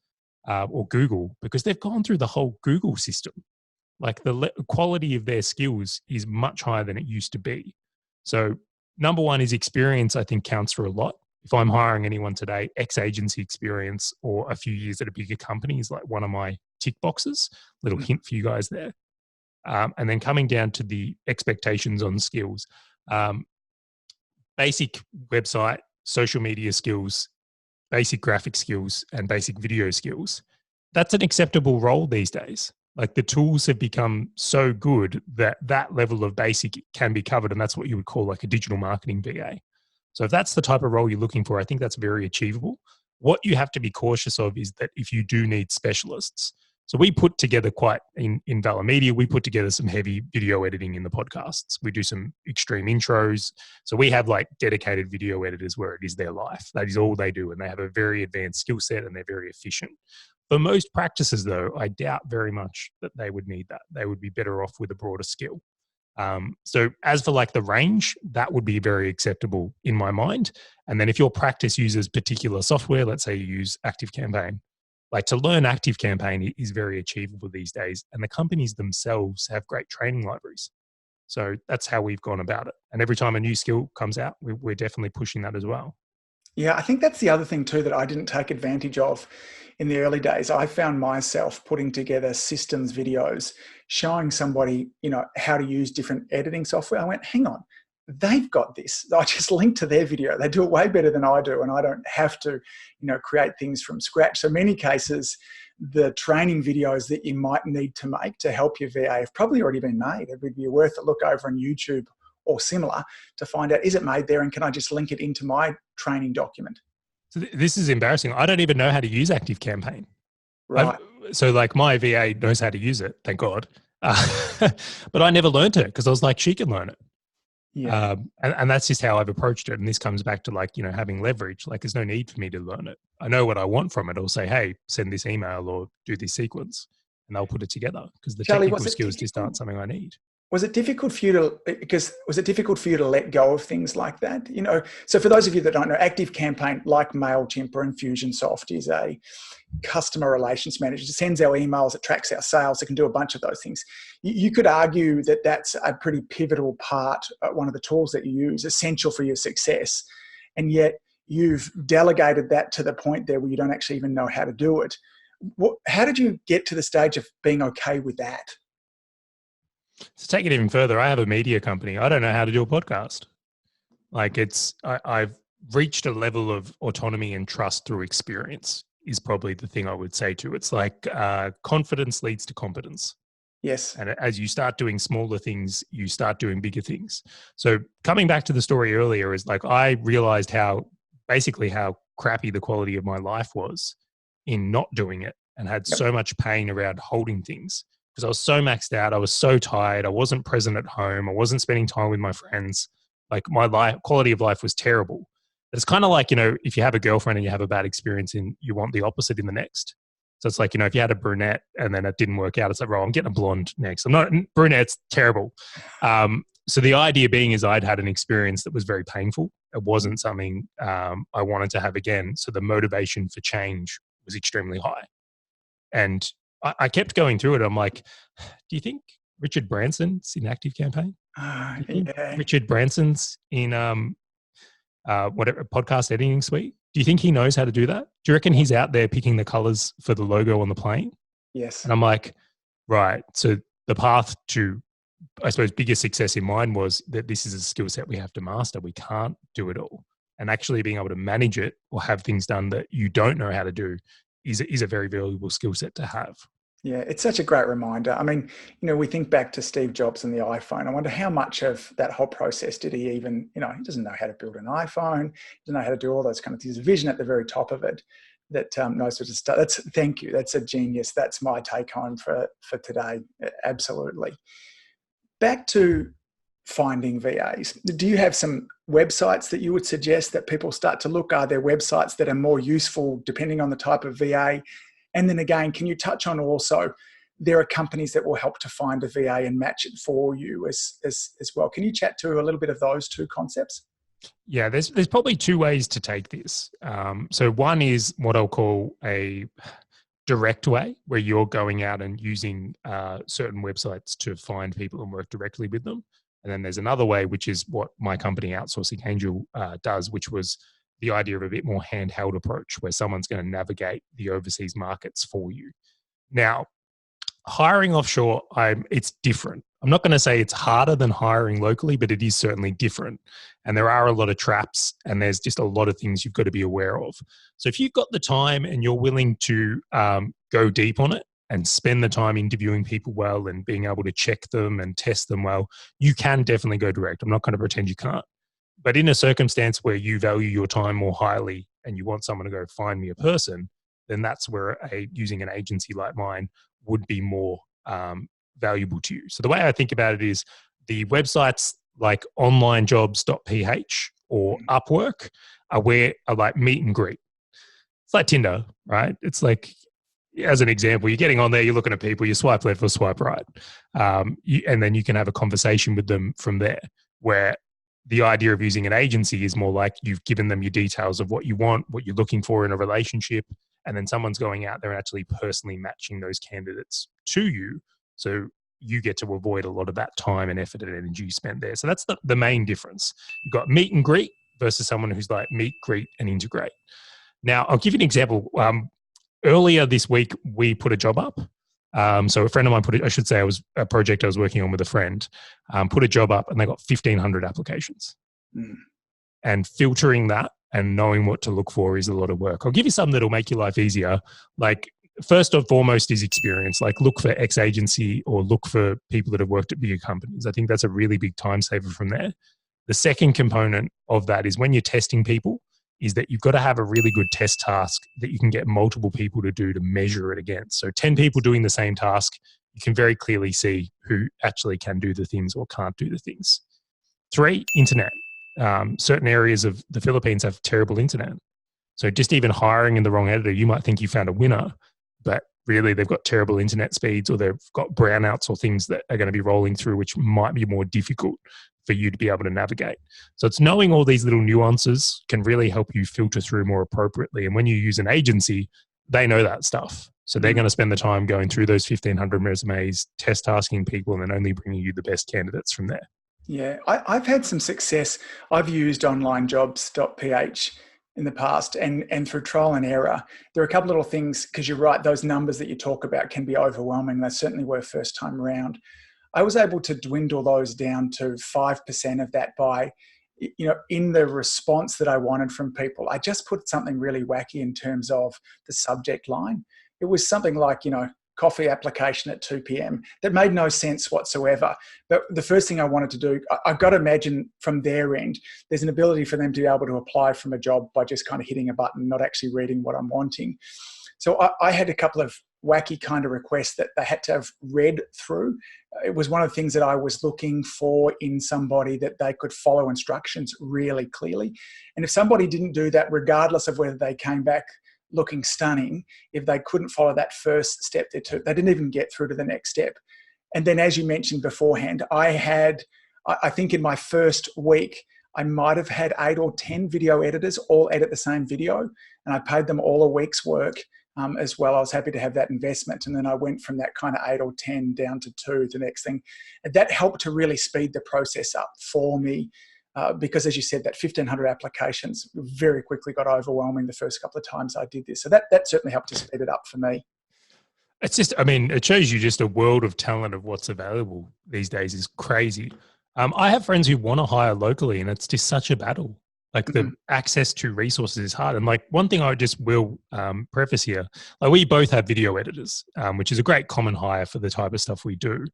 or Google, because they've gone through the whole Google system. Like the quality of their skills is much higher than it used to be. So number one is experience, I think counts for a lot. If I'm hiring anyone today, ex-agency experience or a few years at a bigger company is like one of my tick boxes. Little hint for you guys there. And then coming down to the expectations on skills, basic website, social media skills, basic graphic skills, and basic video skills. That's an acceptable role these days. Like the tools have become so good that that level of basic can be covered. And that's what you would call like a digital marketing VA. So if that's the type of role you're looking for, I think that's very achievable. What you have to be cautious of is that if you do need specialists, so we put together in Valher Media, we put together some heavy video editing in the podcasts. We do some extreme intros. So we have like dedicated video editors where it is their life. That is all they do. And they have a very advanced skill set and they're very efficient. For most practices though, I doubt very much that they would need that. They would be better off with a broader skill. So as for like the range, that would be very acceptable in my mind. And then if your practice uses particular software, let's say you use ActiveCampaign, like to learn ActiveCampaign is very achievable these days. And the companies themselves have great training libraries. So that's how we've gone about it. And every time a new skill comes out, we're definitely pushing that as well. Yeah, I think that's the other thing too that I didn't take advantage of in the early days. I found myself putting together systems videos showing somebody, how to use different editing software. I went, hang on, they've got this. I just link to their video. They do it way better than I do, and I don't have to, create things from scratch. So many cases, the training videos that you might need to make to help your VA have probably already been made. It would be worth a look over on YouTube or similar to find out, is it made there and can I just link it into my training document? So this is embarrassing. I don't even know how to use ActiveCampaign. Right. So like my VA knows how to use it, thank God. But I never learned it because I was like, she can learn it. Yeah. And that's just how I've approached it. And this comes back to like, having leverage. Like there's no need for me to learn it. I know what I want from it. I'll say, hey, send this email or do this sequence, and they'll put it together because the Charley, technical skills just aren't something I need. Was it difficult for you to let go of things like that? So for those of you that don't know, ActiveCampaign, like MailChimp or Infusionsoft, is a customer relations manager. It sends our emails, it tracks our sales, it can do a bunch of those things. You could argue that that's a pretty pivotal part, one of the tools that you use, essential for your success. And yet you've delegated that to the point there where you don't actually even know how to do it. How did you get to the stage of being okay with that? To take it even further, I have a media company. I don't know how to do a podcast. Like I've reached a level of autonomy and trust through experience is probably the thing I would say to. It's like confidence leads to competence. Yes. And as you start doing smaller things, you start doing bigger things. So coming back to the story earlier is like, I realized how crappy the quality of my life was in not doing it, and had so much pain around holding things. Because I was so maxed out, I was so tired, I wasn't present at home, I wasn't spending time with my friends. Like my quality of life was terrible. It's kind of like, if you have a girlfriend and you have a bad experience and you want the opposite in the next. So it's like, if you had a brunette and then it didn't work out, it's like, I'm getting a blonde next. Brunette's terrible. So the idea being is I'd had an experience that was very painful. It wasn't something I wanted to have again. So the motivation for change was extremely high. And I kept going through it. I'm like, do you think Richard Branson's in ActiveCampaign? Yeah. Richard Branson's in whatever podcast editing suite? Do you think he knows how to do that? Do you reckon he's out there picking the colors for the logo on the plane? Yes. And I'm like, right. So the path to, I suppose, biggest success in mine was that this is a skill set we have to master. We can't do it all. And actually being able to manage it or have things done that you don't know how to do is a very valuable skill set to have. Yeah, it's such a great reminder. I mean, we think back to Steve Jobs and the iPhone. I wonder how much of that whole process did he even, he doesn't know how to build an iPhone, he doesn't know how to do all those kind of things. There's a vision at the very top of it that knows what to start. Thank you. That's a genius. That's my take home for today. Absolutely. Back to finding VAs? Do you have some websites that you would suggest that people start to look? Are there websites that are more useful depending on the type of VA? And then again, can you touch on also, there are companies that will help to find a VA and match it for you as well. Can you chat to a little bit of those two concepts? Yeah, there's probably two ways to take this. So one is what I'll call a direct way, where you're going out and using certain websites to find people and work directly with them. And then there's another way, which is what my company Outsourcing Angel does, which was the idea of a bit more handheld approach, where someone's going to navigate the overseas markets for you. Now, hiring offshore, it's different. I'm not going to say it's harder than hiring locally, but it is certainly different. And there are a lot of traps, and there's just a lot of things you've got to be aware of. So if you've got the time and you're willing to go deep on it and spend the time interviewing people well and being able to check them and test them well, you can definitely go direct. I'm not going to pretend you can't. But in a circumstance where you value your time more highly and you want someone to go find me a person, then that's where using an agency like mine would be more valuable to you. So the way I think about it is the websites like onlinejobs.ph or Upwork are like meet and greet. It's like Tinder, right? It's like, as an example, you're getting on there, you're looking at people, you swipe left or swipe right. And then you can have a conversation with them from there, where the idea of using an agency is more like you've given them your details of what you want, what you're looking for in a relationship, and then someone's going out there and actually personally matching those candidates to you. So you get to avoid a lot of that time and effort and energy spent there. So that's the main difference. You've got meet and greet versus someone who's like meet, greet, and integrate. Now, I'll give you an example. Earlier this week, we put a job up. So a friend of mine it was a project I was working on with a friend, put a job up and they got 1,500 applications. And filtering that and knowing what to look for is a lot of work. I'll give you something that'll make your life easier. Like, first and foremost is experience. Like, look for ex-agency or look for people that have worked at bigger companies. I think that's a really big time saver from there. The second component of that is when you're testing people, is that you've got to have a really good test task that you can get multiple people to do to measure it against. So 10 people doing the same task, you can very clearly see who actually can do the things or can't do the things. 3, internet. Certain areas of the Philippines have terrible internet. So just even hiring in the wrong editor, you might think you found a winner, but really they've got terrible internet speeds or they've got brownouts or things that are going to be rolling through, which might be more difficult for you to be able to navigate. So it's knowing all these little nuances can really help you filter through more appropriately. And when you use an agency, they know that stuff. So they're going to spend the time going through those 1,500 resumes, test tasking people, and then only bringing you the best candidates from there. Yeah, I've had some success. I've used onlinejobs.ph in the past and through trial and error. There are a couple little things, because you're right, those numbers that you talk about can be overwhelming. They certainly were first time around. I was able to dwindle those down to 5% of that by, in the response that I wanted from people. I just put something really wacky in terms of the subject line. It was something like, coffee application at 2 p.m. That made no sense whatsoever. But the first thing I wanted to do, I've got to imagine from their end, there's an ability for them to be able to apply from a job by just kind of hitting a button, not actually reading what I'm wanting. So I had a couple of wacky kind of requests that they had to have read through. It was one of the things that I was looking for in somebody, that they could follow instructions really clearly. And if somebody didn't do that, regardless of whether they came back looking stunning, if they couldn't follow that first step, they didn't even get through to the next step. And then, as you mentioned beforehand, I think in my first week, I might have had 8 or 10 video editors all edit the same video, and I paid them all a week's work as well. I was happy to have that investment. And then I went from that kind of 8 or 10 down to 2, the next thing. And that helped to really speed the process up for me. Because, as you said, that 1,500 applications very quickly got overwhelming the first couple of times I did this. So that certainly helped to speed it up for me. It's just, it shows you just a world of talent of what's available these days is crazy. I have friends who want to hire locally, and it's just such a battle. Like, the access to resources is hard. And like, one thing I just will preface here, like, we both have video editors, which is a great common hire for the type of stuff we do.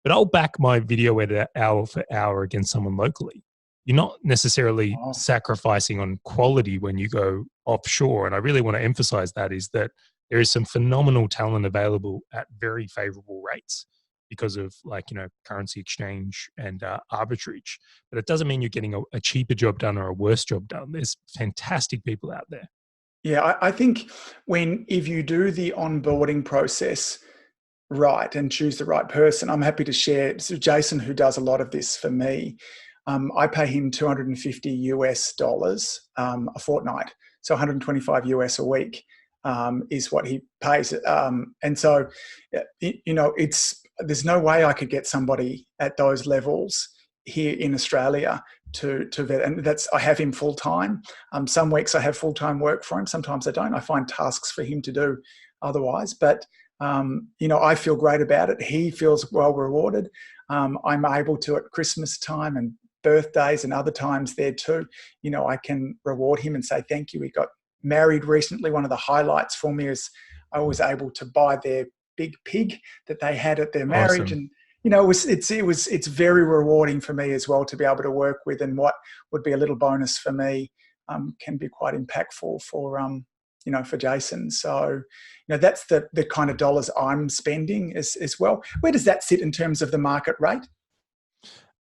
But I'll back my video editor hour for hour against someone locally. You're not necessarily sacrificing on quality when you go offshore. And I really want to emphasize that, is that there is some phenomenal talent available at very favorable rates. because of currency exchange and arbitrage. But it doesn't mean you're getting a cheaper job done or a worse job done. There's fantastic people out there. Yeah, I think if you do the onboarding process right and choose the right person, I'm happy to share. So Jason, who does a lot of this for me, I pay him $250 a fortnight, so 125 US a week is what he pays. And so, there's no way I could get somebody at those levels here in Australia to vet, and I have him full time. Some weeks I have full time work for him. Sometimes I don't. I find tasks for him to do otherwise, but I feel great about it. He feels well rewarded. I'm able to, at Christmas time and birthdays and other times there too, I can reward him and say thank you. We got married recently. One of the highlights for me is I was able to buy their big pig that they had at their marriage. Awesome. And it's very rewarding for me as well to be able to work with, and what would be a little bonus for me can be quite impactful for Jason. So that's the kind of dollars I'm spending as well. Where does that sit in terms of the market rate?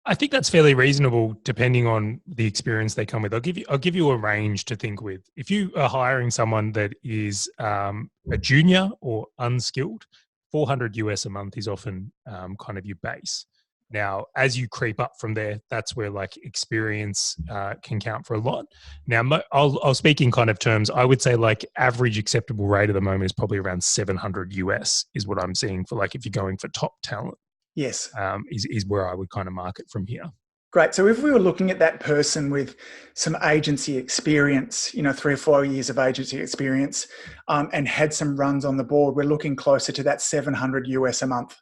I think that's fairly reasonable depending on the experience they come with. I'll give you a range to think with. If you are hiring someone that is a junior or unskilled, 400 US a month is often kind of your base. Now, as you creep up from there, that's where experience can count for a lot. Now, I'll speak in kind of terms. I would say average acceptable rate at the moment is probably around 700 US is what I'm seeing for if you're going for top talent. Yes. Is where I would kind of mark it from here. Great. So if we were looking at that person with some agency experience, 3 or 4 years of agency experience, and had some runs on the board, we're looking closer to that 700 US a month.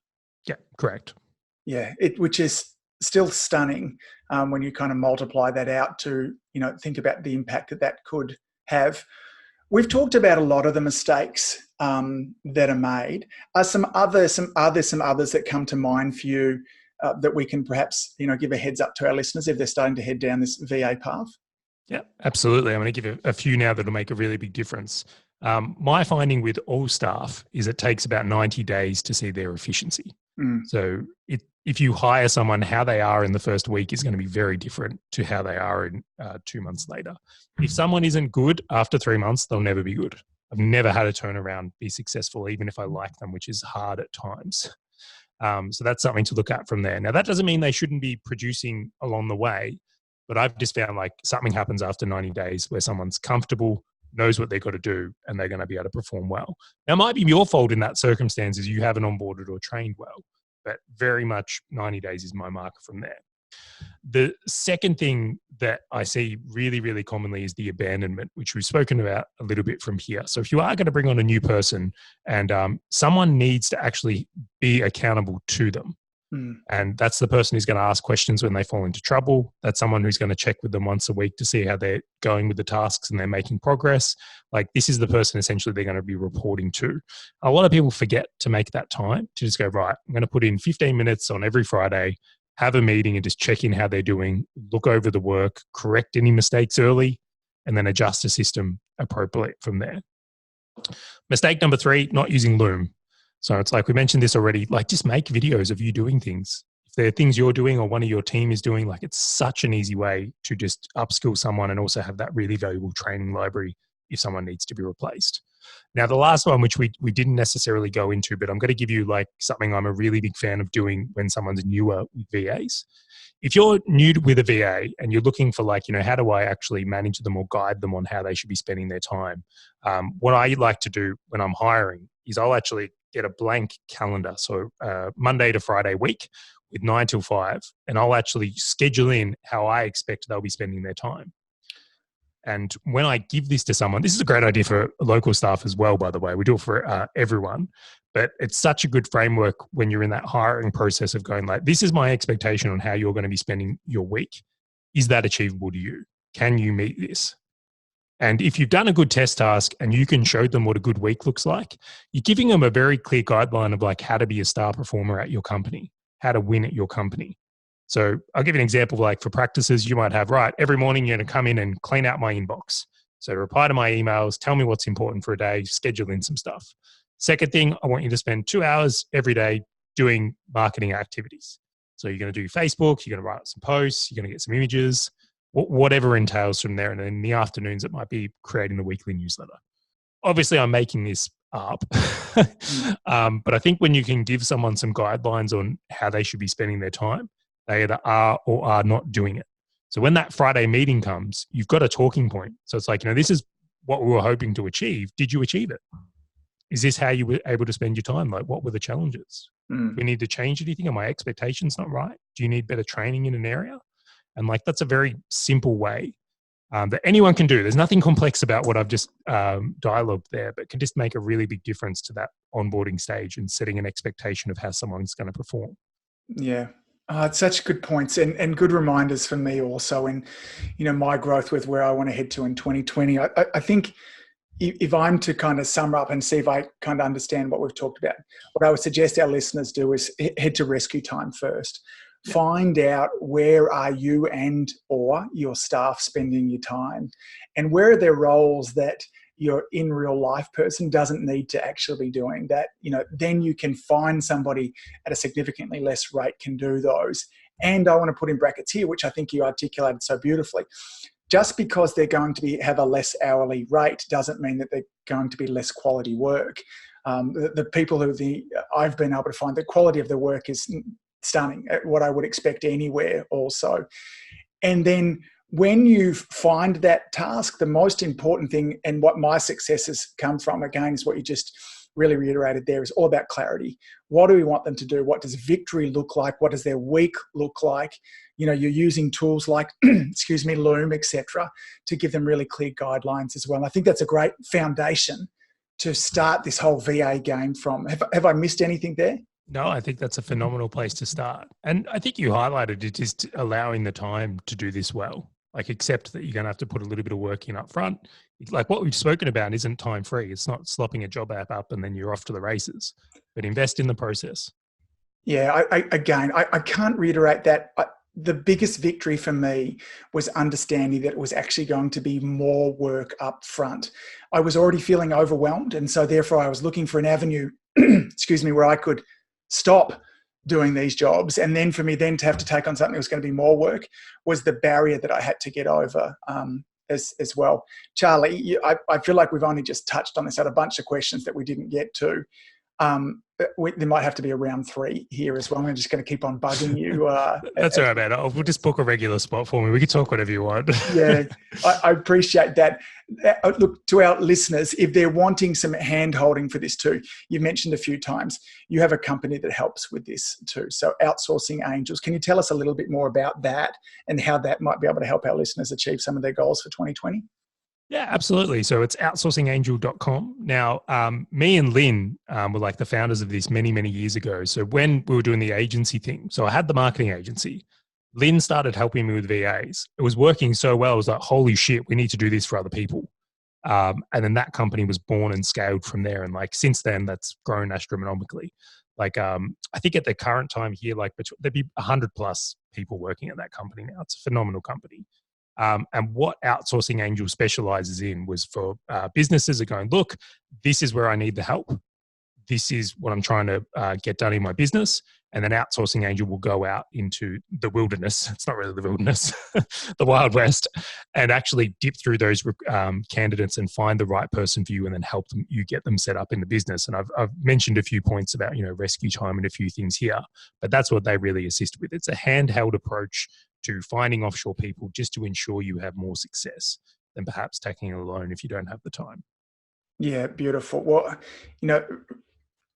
Yeah, correct. Yeah, which is still stunning when you kind of multiply that out to, think about the impact that could have. We've talked about a lot of the mistakes that are made. Are some others that come to mind for you that we can perhaps give a heads up to our listeners if they're starting to head down this VA path? Yeah, absolutely. I'm going to give a few now that'll make a really big difference. My finding with all staff is it takes about 90 days to see their efficiency. So if you hire someone, how they are in the first week is going to be very different to how they are in 2 months later. If someone isn't good after 3 months, they'll never be good. I've never had a turnaround be successful, even if I like them, which is hard at times. So that's something to look at from there. Now, that doesn't mean they shouldn't be producing along the way, but I've just found something happens after 90 days where someone's comfortable, knows what they've got to do, and they're going to be able to perform well. Now, it might be your fault in that circumstance is you haven't onboarded or trained well, but very much 90 days is my marker from there. The second thing that I see really, really commonly is the abandonment, which we've spoken about a little bit from here. So if you are going to bring on a new person and someone needs to actually be accountable to them, and that's the person who's going to ask questions when they fall into trouble. That's someone who's going to check with them once a week to see how they're going with the tasks and they're making progress. This is the person essentially they're going to be reporting to. A lot of people forget to make that time to just go, right, I'm going to put in 15 minutes on every Friday, have a meeting and just check in how they're doing, look over the work, correct any mistakes early, and then adjust the system appropriately from there. Mistake number 3, not using Loom. So it's we mentioned this already, just make videos of you doing things. If there are things you're doing or one of your team is doing, it's such an easy way to just upskill someone and also have that really valuable training library if someone needs to be replaced. Now, the last one, which we didn't necessarily go into, but I'm going to give you something I'm a really big fan of doing when someone's newer with VAs. If you're new with a VA and you're looking for how do I actually manage them or guide them on how they should be spending their time? What I like to do when I'm hiring is I'll actually get a blank calendar. So Monday to Friday week with 9 till 5, and I'll actually schedule in how I expect they'll be spending their time. And when I give this to someone, this is a great idea for local staff as well, by the way. We do it for everyone. But it's such a good framework when you're in that hiring process of going this is my expectation on how you're going to be spending your week. Is that achievable to you? Can you meet this? And if you've done a good test task and you can show them what a good week looks like, you're giving them a very clear guideline of how to be a star performer at your company, how to win at your company. So I'll give you an example, for practices, you might have, right, every morning you're going to come in and clean out my inbox. So reply to my emails, tell me what's important for a day, schedule in some stuff. Second thing, I want you to spend 2 hours every day doing marketing activities. So you're going to do Facebook, you're going to write some posts, you're going to get some images, whatever entails from there. And then in the afternoons, it might be creating the weekly newsletter. Obviously, I'm making this up. But I think when you can give someone some guidelines on how they should be spending their time, they either are or are not doing it. So when that Friday meeting comes, you've got a talking point. So it's like, this is what we were hoping to achieve. Did you achieve it? Is this how you were able to spend your time? Like, what were the challenges? Do we need to change anything? Are my expectations not right? Do you need better training in an area? And like, that's a very simple way that anyone can do. There's nothing complex about what I've just dialogued there, but can just make a really big difference to that onboarding stage and setting an expectation of how someone's going to perform. Yeah. It's such good points and good reminders for me also in, my growth with where I want to head to in 2020. I think if I'm to kind of sum up and see if I kind of understand what we've talked about, what I would suggest our listeners do is head to rescue time first. Yeah. Find out where are you and or your staff spending your time, and where are there roles that your in real life person doesn't need to actually be doing that. Then you can find somebody at a significantly less rate can do those. And I want to put in brackets here, which I think you articulated so beautifully. Just because they're going to have a less hourly rate doesn't mean that they're going to be less quality work. The people I've been able to find the quality of the work is stunning, at what I would expect anywhere also. And then when you find that task, the most important thing, and what my successes come from, again, is what you just really reiterated there, is all about clarity. What do we want them to do? What does victory look like? What does their week look like? You're using tools like, Loom, etc., to give them really clear guidelines as well. And I think that's a great foundation to start this whole VA game from. Have I missed anything there? No, I think that's a phenomenal place to start. And I think you highlighted it, is allowing the time to do this well. Like, accept that you're going to have to put a little bit of work in up front. Like, what we've spoken about isn't time free. It's not slopping a job app up and then you're off to the races, but invest in the process. Yeah, I can't reiterate that. The biggest victory for me was understanding that it was actually going to be more work up front. I was already feeling overwhelmed. And so therefore I was looking for an avenue, where I could stop doing these jobs. And then for me then to have to take on something that was going to be more work was the barrier that I had to get over as well. Charley, I feel like we've only just touched on this, had a bunch of questions that we didn't get to. There might have to be a round 3 here as well. I'm just going to keep on bugging you. That's all right, man. We'll just book a regular spot for me. We can talk whatever you want. Yeah, I appreciate that. Look, to our listeners, if they're wanting some hand-holding for this too, you mentioned a few times, you have a company that helps with this too. So Outsourcing Angels, can you tell us a little bit more about that and how that might be able to help our listeners achieve some of their goals for 2020? Yeah, absolutely. So it's outsourcingangel.com. Now, me and Lynn were like the founders of this many, many years ago. So when we were doing the agency thing, so I had the marketing agency. Lynn started helping me with VAs. It was working so well. I was like, holy shit, we need to do this for other people. And then that company was born and scaled from there. And like since then, that's grown astronomically. Like I think at the current time here, like there'd be 100 plus people working at that company now. It's a phenomenal company. And what Outsourcing Angel specializes in was for businesses that are going, look, this is where I need the help. This is what I'm trying to get done in my business. And then Outsourcing Angel will go out into the wilderness. It's not really the wilderness, the Wild West, and actually dip through those candidates and find the right person for you and then help them, you get them set up in the business. And I've mentioned a few points about, rescue time and a few things here, but that's what they really assist with. It's a handheld approach to finding offshore people just to ensure you have more success than perhaps taking it alone if you don't have the time. Yeah, beautiful. Well,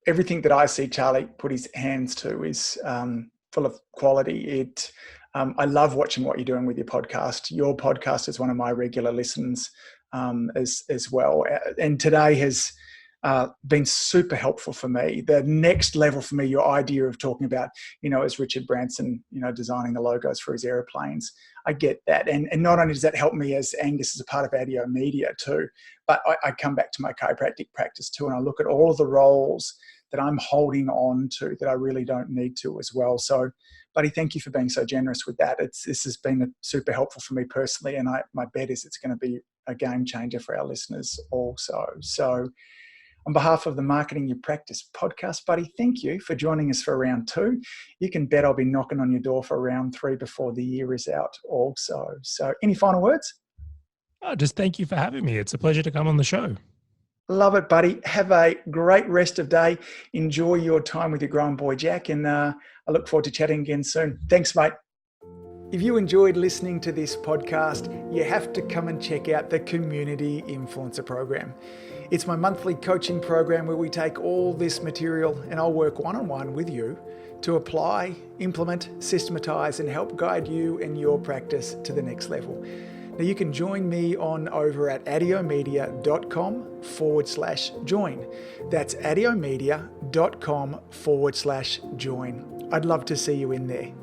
everything that I see Charley put his hands to is full of quality. I love watching what you're doing with your podcast. Your podcast is one of my regular listens as well. And today has been super helpful for me. The next level for me, your idea of talking about, as Richard Branson, designing the logos for his airplanes. I get that. And not only does that help me as Angus as a part of Audio Media too, but I come back to my chiropractic practice too, and I look at all of the roles that I'm holding on to that I really don't need to as well. So, buddy, thank you for being so generous with that. This has been super helpful for me personally, and my bet is it's going to be a game changer for our listeners also. So On behalf of the Marketing Your Practice podcast, buddy, thank you for joining us for round 2. You can bet I'll be knocking on your door for round 3 before the year is out also. So any final words? Oh, just thank you for having me. It's a pleasure to come on the show. Love it, buddy. Have a great rest of day. Enjoy your time with your grown boy, Jack, and I look forward to chatting again soon. Thanks, mate. If you enjoyed listening to this podcast, you have to come and check out the Community Influencer Program. It's my monthly coaching program where we take all this material and I'll work one-on-one with you to apply, implement, systematize, and help guide you and your practice to the next level. Now you can join me on over at adiomedia.com/join. That's adiomedia.com/join. I'd love to see you in there.